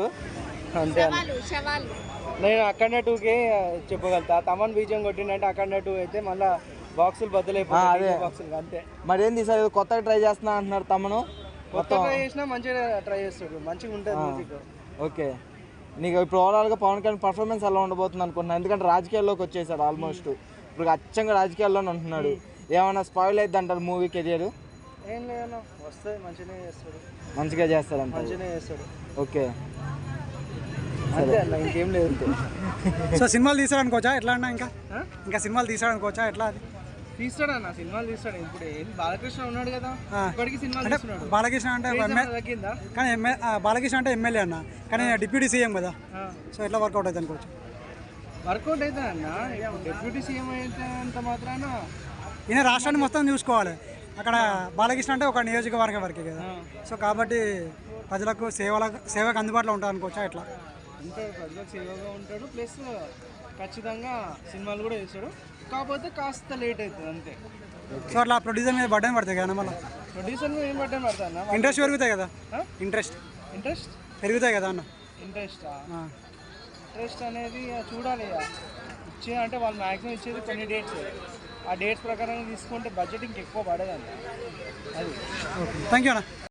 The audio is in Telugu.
అంతే నేను అక్కడ 2కే చెప్పగలుగుతా. తమన్ బీజం కొట్టిందంటే అక్కడ 2 అయితే మళ్ళీ బాక్సులు బద్దలైపోతాయి బాక్సులు అంతే. మరి ఏంది సార్ కొత్తగా ట్రై చేస్తున్నా అంటున్నారు తమను? కొత్త ట్రై చేసినా మంచిగా ట్రై చేస్తాడు, మంచిగా ఉంటుంది మ్యూజిక్. ఓకే, నీకు ఇప్పుడు ఓవరాల్గా పవన్ కళ్యాణ్ పర్ఫార్మెన్స్ ఎలా ఉండబోతుంది అనుకుంటున్నాను? ఎందుకంటే రాజకీయాల్లోకి వచ్చేసాడు ఆల్మోస్ట్, ఇప్పుడు అచ్చంగా రాజకీయాల్లోనే ఉంటున్నాడు. ఏమైనా స్పాయిల్ అయితే అంటారు మూవీ కెరియర్? ఏం లేదన్నా, వస్తే మంచిగా చేస్తాడు. మంచిగా చేస్తాడంట, మంచిగా చేస్తాడు. ఓకే అంతే అన్న, ఇంకేం లేదు. సో సినిమాలు తీసాడనుకోవచ్చా ఎట్లా అన్నా? ఇంకా సినిమాలు తీసాడనుకోవచ్చా ఎట్లా? అది తీస్తాడన్న, సినిమాలు తీస్తాడు. ఇప్పుడు బాలకృష్ణ ఉన్నాడు కదా, ఇప్పటికీ సినిమాలు తీస్తున్నాడు. బాలకృష్ణ అంటే కానీ బాలకృష్ణ అంటే ఎమ్మెల్యే అన్న, కానీ డిప్యూటీ సీఎం కదా, సో ఎట్లా వర్కౌట్ అవుతుంది అనుకోవచ్చు? వర్కౌట్ అవుతుంది అన్న, డిప్యూటీ సీఎం అయితే అంత మాత్రాన ఈయన రాష్ట్రాన్ని మొత్తం చూసుకోవాలి. అక్కడ బాలకృష్ణ అంటే ఒక నియోజకవర్గం వరకే కదా, సో కాబట్టి ప్రజలకు సేవకు అందుబాటులో ఉంటారు అనుకోవచ్చా ఎట్లా? అంటే ప్రజలకు సేవగా ఉంటాడు, ప్లస్ ఖచ్చితంగా సినిమాలు కూడా చేస్తాడు. కాకపోతే కాస్త లేట్ అవుతుంది అంతే. సో అట్లా ప్రొడ్యూసర్ మీద బడ్డం పడతాయి కదా మళ్ళీ? ప్రొడ్యూసర్ మీద ఏం బడ్డం పడతా అన్న? ఇంట్రెస్ట్ పెరుగుతాయి కదా, ఇంట్రెస్ట్ పెరుగుతాయి కదా అన్న. ఇంట్రెస్ట్ అనేది చూడాలి ఇచ్చే, అంటే వాళ్ళు మ్యాక్సిమం ఇచ్చేది కొన్ని డేట్స్, ఆ డేట్స్ ప్రకారం తీసుకుంటే బడ్జెట్ ఇంకెక్కువ పడదండి. అది థ్యాంక్ యూ అన్న.